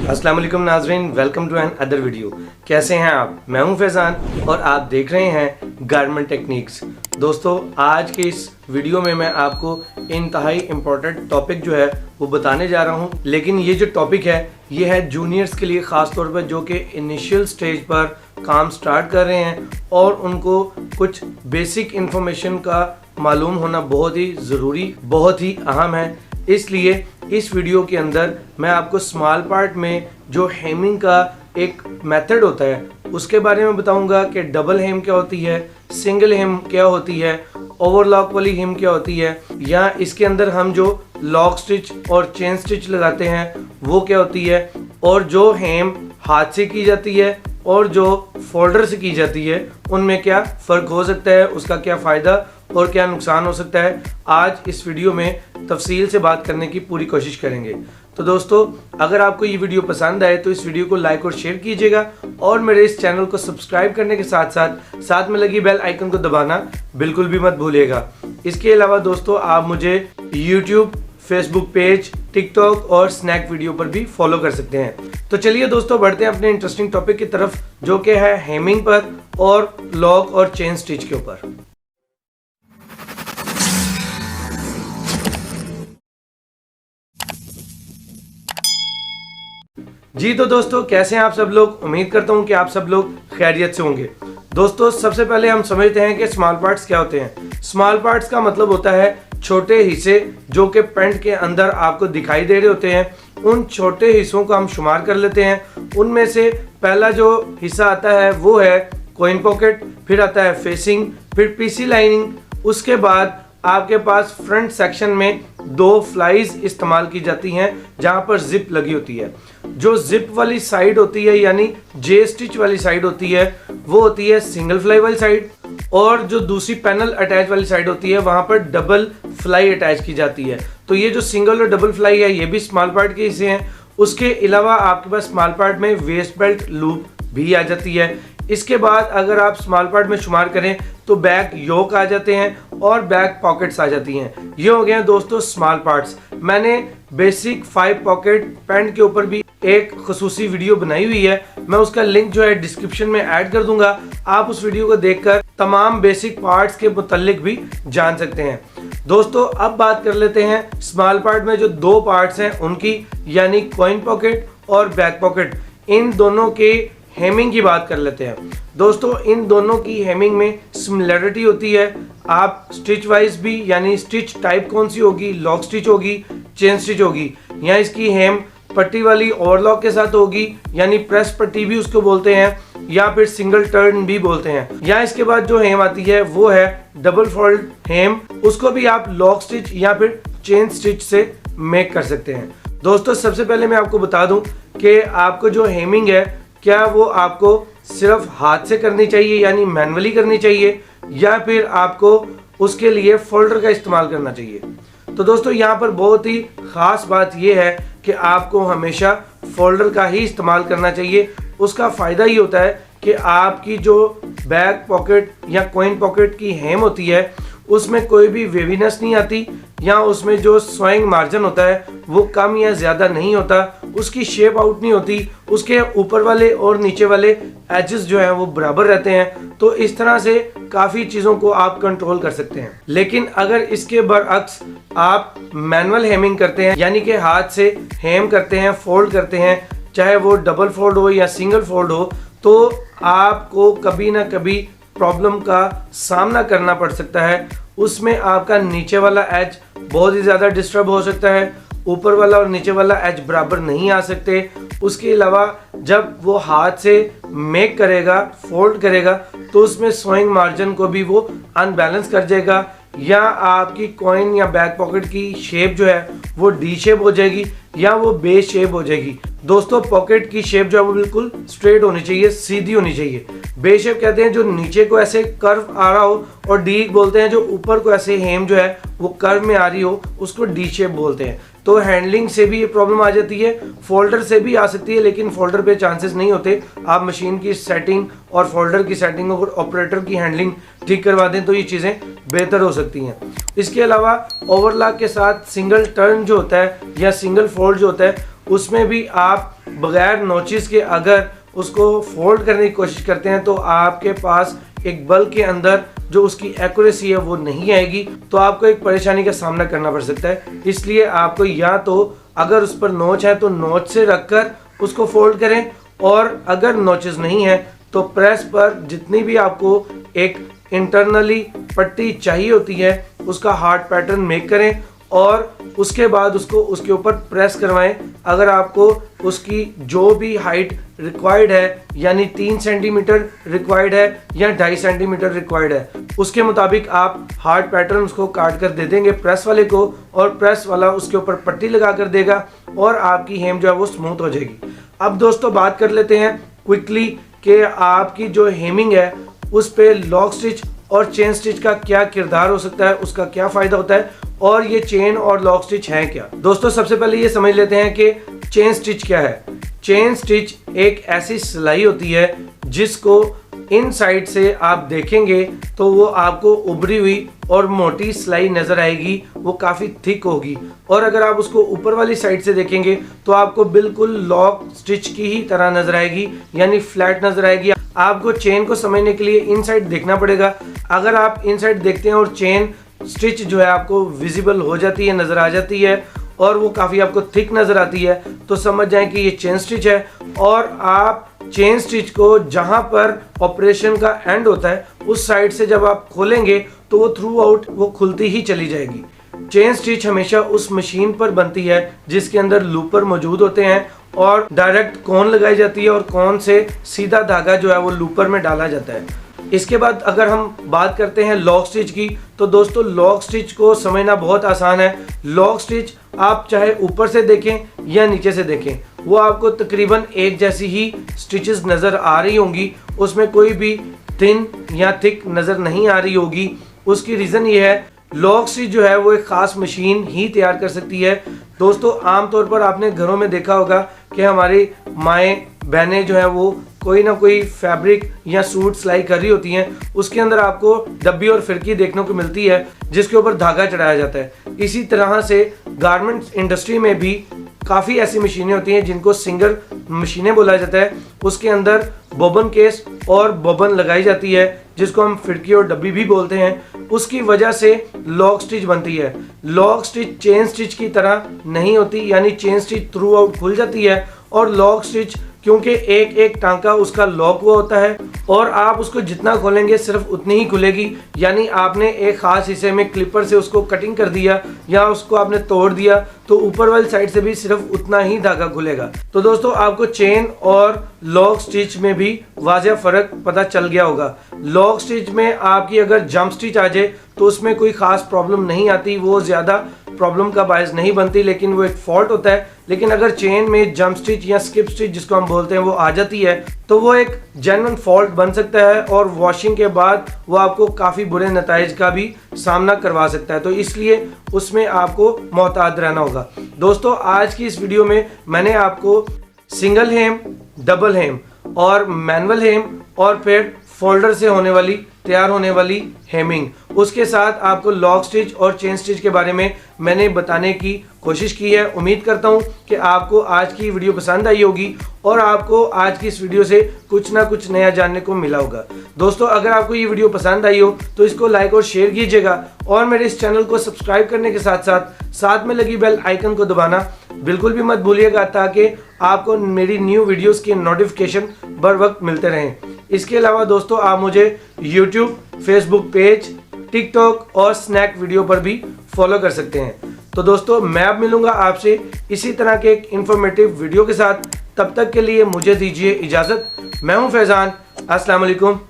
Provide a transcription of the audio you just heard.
अस्सलाम वालेकुम नाज़रीन, welcome to another video. कैसे हैं आप? मैं हूं फैज़ान और आप देख रहे हैं गारमेंट टेक्निक्स। दोस्तों, आज के इस वीडियो में मैं आपको इंतहाई इम्पोर्टेंट टॉपिक जो है वो बताने जा रहा हूं। लेकिन ये जो टॉपिक है ये है जूनियर्स के लिए, ख़ास तौर पर जो कि इनिशियल स्टेज पर काम स्टार्ट कर रहे हैं और उनको कुछ बेसिक इन्फॉर्मेशन का मालूम होना बहुत ही ज़रूरी, बहुत ही अहम है। इसलिए इस वीडियो के अंदर मैं आपको स्मॉल पार्ट में जो हेमिंग का एक मेथड होता है उसके बारे में बताऊंगा कि डबल हेम क्या होती है, सिंगल हेम क्या होती है, ओवरलॉक वाली हेम क्या होती है, या इसके अंदर हम जो लॉक स्टिच और चेन स्टिच लगाते हैं वो क्या होती है, और जो हेम हाथ से की जाती है और जो फोल्डर से की जाती है उनमें क्या फ़र्क हो सकता है, उसका क्या फ़ायदा और क्या नुकसान हो सकता है। आज इस वीडियो में तफसील से बात करने की पूरी कोशिश करेंगे। तो दोस्तों, अगर आपको ये वीडियो पसंद आए तो इस वीडियो को लाइक और शेयर कीजिएगा और मेरे इस चैनल को सब्सक्राइब करने के साथ में लगी बेल आइकन को दबाना बिल्कुल भी मत भूलिएगा। इसके अलावा दोस्तों, आप मुझे यूट्यूब, फेसबुक पेज, टिकटॉक और स्नैक वीडियो पर भी फॉलो कर सकते हैं। तो चलिए दोस्तों, बढ़ते हैं अपने इंटरेस्टिंग टॉपिक की तरफ, जो कि है हेमिंग पर और लॉक और चेन स्टिच के ऊपर। जी तो दोस्तों, कैसे हैं आप सब लोग? उम्मीद करता हूं कि आप सब लोग खैरियत से होंगे। दोस्तों, सबसे पहले हम समझते हैं कि स्मॉल पार्ट्स क्या होते हैं। स्मॉल पार्ट्स का मतलब होता है छोटे हिस्से जो कि पैंट के अंदर आपको दिखाई दे रहे होते हैं। उन छोटे हिस्सों को हम शुमार कर लेते हैं। उनमें से पहला जो हिस्सा आता है वो है कॉइन पॉकेट, फिर आता है फेसिंग, फिर पीसी लाइनिंग। उसके बाद आपके पास फ्रंट सेक्शन में दो फ्लाईज इस्तेमाल की जाती हैं जहां पर जिप लगी होती है। जो जिप वाली साइड होती है यानी जे स्टिच वाली साइड होती है वो होती है सिंगल फ्लाई वाली साइड, और जो दूसरी पैनल अटैच वाली साइड होती है वहां पर डबल फ्लाई अटैच की जाती है। तो ये जो सिंगल और डबल फ्लाई है ये भी स्मॉल पार्ट के हिस्से हैं। उसके अलावा आपके पास स्मॉल पार्ट में वेस्ट बेल्ट लूप भी आ जाती है। इसके बाद अगर आप स्मॉल पार्ट में शुमार करें तो बैक योक आ जाते हैं और बैक पॉकेट्स आ जाती हैं। ये हो गए हैं दोस्तों स्मॉल पार्ट्स। मैंने बेसिक 5 पॉकेट पैंट के ऊपर भी एक खसूसी वीडियो बनाई हुई है, मैं उसका लिंक जो है डिस्क्रिप्शन में ऐड कर दूंगा। आप उस वीडियो को देखकर तमाम बेसिक पार्ट्स के मुतालिक भी जान सकते हैं। दोस्तों, अब बात कर लेते हैं स्मॉल पार्ट में जो दो पार्ट्स हैं उनकी, यानी कॉइन पॉकेट और बैक पॉकेट। इन दोनों के हेमिंग की बात कर लेते हैं। दोस्तों, इन दोनों की हेमिंग में सिमिलरिटी होती है। आप स्टिच वाइज भी, यानी स्टिच टाइप कौन सी होगी, लॉक स्टिच होगी, चेन स्टिच होगी, या इसकी हेम पट्टी वाली ओवरलॉक के साथ होगी, यानी प्रेस पट्टी भी उसको बोलते हैं, या फिर सिंगल टर्न भी बोलते हैं। या इसके बाद जो हेम आती है वो है डबल फोल्ड हेम, उसको भी आप लॉक स्टिच या फिर चेन स्टिच से मेक कर सकते हैं। दोस्तों, सबसे पहले मैं आपको बता दूं कि आपको जो हेमिंग है क्या वो आपको सिर्फ हाथ से करनी चाहिए यानी मैनुअली करनी चाहिए, या फिर आपको उसके लिए फोल्डर का इस्तेमाल करना चाहिए। तो दोस्तों, यहाँ पर बहुत ही ख़ास बात यह है कि आपको हमेशा फोल्डर का ही इस्तेमाल करना चाहिए। उसका फ़ायदा ये होता है कि आपकी जो बैक पॉकेट या कॉइन पॉकेट की हेम होती है उसमें कोई भी वेवीनेस नहीं आती, या उसमें जो सोइंग मार्जिन होता है वो कम या ज़्यादा नहीं होता, उसकी शेप आउट नहीं होती, उसके ऊपर वाले और नीचे वाले एजेस जो हैं वो बराबर रहते हैं। तो इस तरह से काफ़ी चीज़ों को आप कंट्रोल कर सकते हैं। लेकिन अगर इसके बरअक्स आप मैनुअल हेमिंग करते हैं, यानी कि हाथ से हेम करते हैं, फोल्ड करते हैं, चाहे वो डबल फोल्ड हो या सिंगल फोल्ड हो, तो आपको कभी ना कभी प्रॉब्लम का सामना करना पड़ सकता है। उसमें आपका नीचे वाला एज बहुत ही ज़्यादा डिस्टर्ब हो सकता है, ऊपर वाला और नीचे वाला एज बराबर नहीं आ सकते। उसके अलावा जब वो हाथ से मेक करेगा, फोल्ड करेगा, तो उसमें सोइंग मार्जिन को भी वो अनबैलेंस कर जाएगा, या आपकी कॉइन या बैक पॉकेट की शेप जो है वो डी शेप हो जाएगी या वो बेस शेप हो जाएगी। दोस्तों, पॉकेट की शेप जो है वो बिल्कुल स्ट्रेट होनी चाहिए, सीधी होनी चाहिए। बेस शेप कहते हैं जो नीचे को ऐसे कर्व आ रहा हो, और डी बोलते हैं जो ऊपर को ऐसे हेम जो है वो कर्व में आ रही हो, उसको डी शेप बोलते हैं। तो हैंडलिंग से भी ये प्रॉब्लम आ जाती है, फोल्डर से भी आ सकती है, लेकिन फोल्डर पे चांसेस नहीं होते। आप मशीन की सेटिंग और फोल्डर की सेटिंग और ऑपरेटर की हैंडलिंग ठीक करवा दें तो ये चीज़ें बेहतर हो सकती हैं। इसके अलावा ओवरलॉक के साथ सिंगल टर्न जो होता है या सिंगल फोल्ड जो होता है उसमें भी आप बगैर नोचिस के अगर उसको फोल्ड करने की कोशिश करते हैं तो आपके पास एक बल्ब के अंदर जो उसकी एक्यूरेसी है वो नहीं आएगी, तो आपको एक परेशानी का सामना करना पड़ सकता है। इसलिए आपको या तो अगर उस पर नोच है तो नोच से रखकर उसको फोल्ड करें, और अगर नोचेस नहीं है तो प्रेस पर जितनी भी आपको एक इंटरनली पट्टी चाहिए होती है उसका हार्ट पैटर्न मेक करें और उसके बाद उसको उसके ऊपर प्रेस करवाएं। अगर आपको उसकी जो भी हाइट रिक्वायर्ड है, यानी 3 सेंटीमीटर रिक्वायर्ड है या 2.5 सेंटीमीटर रिक्वायर्ड है, उसके मुताबिक आप हार्ट पैटर्न उसको काट कर दे देंगे प्रेस वाले को, और प्रेस वाला उसके ऊपर पट्टी लगा कर देगा और आपकी हेम जो है वो स्मूथ हो जाएगी। अब दोस्तों बात कर लेते हैं क्विकली कि आपकी जो हेमिंग है उस पे लॉक स्टिच और चेन स्टिच का क्या किरदार हो सकता है, उसका क्या फ़ायदा होता है, और ये चेन और लॉक स्टिच है क्या। दोस्तों सबसे पहले ये समझ लेते हैं कि चेन स्टिच क्या है। चेन स्टिच एक ऐसी सिलाई होती है जिसको इन साइड से आप देखेंगे तो वो आपको उभरी हुई और मोटी सिलाई नज़र आएगी, वो काफ़ी थिक होगी, और अगर आप उसको ऊपर वाली साइड से देखेंगे तो आपको बिल्कुल लॉक स्टिच की ही तरह नज़र आएगी, यानी फ्लैट नज़र आएगी। आपको चेन को समझने के लिए इन साइड देखना पड़ेगा। अगर आप इन साइड देखते हैं और चेन स्टिच जो है आपको विजिबल हो जाती है, नज़र आ जाती है, और वो काफ़ी आपको थिक नज़र आती है, तो समझ जाएं कि ये चेन स्टिच है। और आप चेन स्टिच को जहां पर ऑपरेशन का एंड होता है उस साइड से जब आप खोलेंगे तो वो थ्रू आउट वो खुलती ही चली जाएगी। चेन स्टिच हमेशा उस मशीन पर बनती है जिसके अंदर लूपर मौजूद होते हैं और डायरेक्ट कोन लगाई जाती है और कोन से सीधा धागा जो है वो लूपर में डाला जाता है। इसके बाद अगर हम बात करते हैं लॉक स्टिच की, तो दोस्तों लॉक स्टिच को समझना बहुत आसान है। लॉक स्टिच आप चाहे ऊपर से देखें या नीचे से देखें, वो आपको तकरीबन एक जैसी ही स्टिचेस नज़र आ रही होंगी, उसमें कोई भी थिन या थिक नज़र नहीं आ रही होगी। उसकी रीज़न ये है, लॉक स्टिच जो है वो एक ख़ास मशीन ही तैयार कर सकती है। दोस्तों आमतौर पर आपने घरों में देखा होगा कि हमारी माएँ बहनें जो है वो कोई ना कोई फैब्रिक या सूट सिलाई कर रही होती हैं, उसके अंदर आपको डब्बी और फिरकी देखने को मिलती है जिसके ऊपर धागा चढ़ाया जाता है। इसी तरह से गारमेंट्स इंडस्ट्री में भी काफ़ी ऐसी मशीनें होती हैं जिनको सिंगल मशीनें बोला जाता है। उसके अंदर बोबन केस और बोबन लगाई जाती है जिसको हम फिरकी और डब्बी भी बोलते हैं। उसकी वजह से लॉक स्टिच बनती है। लॉक स्टिच चेन स्टिच की तरह नहीं होती, यानी चेन स्टिच थ्रू आउट खुल जाती है, और लॉक स्टिच क्योंकि एक एक टांका उसका लॉक हुआ होता है और आप उसको जितना खोलेंगे सिर्फ उतनी ही खुलेगी, यानी आपने एक ख़ास हिस्से में क्लिपर से उसको कटिंग कर दिया या उसको आपने तोड़ दिया तो ऊपर वाली साइड से भी सिर्फ उतना ही धागा खुलेगा। तो दोस्तों आपको चेन और लॉक स्टिच में भी वाज़ेह फ़र्क पता चल गया होगा। लॉक स्टिच में आपकी अगर जंप स्टिच आ जाए तो उसमें कोई ख़ास प्रॉब्लम नहीं आती, वो ज़्यादा प्रॉब्लम का बायस नहीं बनती, लेकिन वो एक फॉल्ट होता है। लेकिन अगर चेन में जंप स्टिच या स्किप स्टिच जिसको हम बोलते हैं वो आ जाती है तो वो एक जेन्युइन फॉल्ट बन सकता है और वॉशिंग के बाद वो आपको काफ़ी बुरे नताइज का भी सामना करवा सकता है। तो इसलिए उसमें आपको मोहतात रहना होगा। दोस्तों आज की इस वीडियो में मैंने आपको सिंगल हेम, डबल हेम और मैनुअल हेम और फिर फोल्डर से होने वाली तैयार होने वाली हेमिंग, उसके साथ आपको लॉक स्टिच और चेन स्टिच के बारे में मैंने बताने की कोशिश की है। उम्मीद करता हूं कि आपको आज की वीडियो पसंद आई होगी और आपको आज की इस वीडियो से कुछ ना कुछ नया जानने को मिला होगा। दोस्तों अगर आपको ये वीडियो पसंद आई हो तो इसको लाइक और शेयर कीजिएगा और मेरे इस चैनल को सब्सक्राइब करने के साथ साथ में लगी बेल आइकन को दबाना बिल्कुल भी मत भूलिएगा, ताकि आपको मेरी न्यू वीडियोस के नोटिफिकेशन बर वक्त मिलते रहें। इसके अलावा दोस्तों आप मुझे YouTube, फेसबुक पेज, टिकटॉक और स्नैक वीडियो पर भी फॉलो कर सकते हैं। तो दोस्तों मैं अब मिलूंगा आपसे इसी तरह के एक इंफॉर्मेटिव वीडियो के साथ। तब तक के लिए मुझे दीजिए इजाज़त। मैं हूं फैज़ान। अस्सलाम वालेकुम।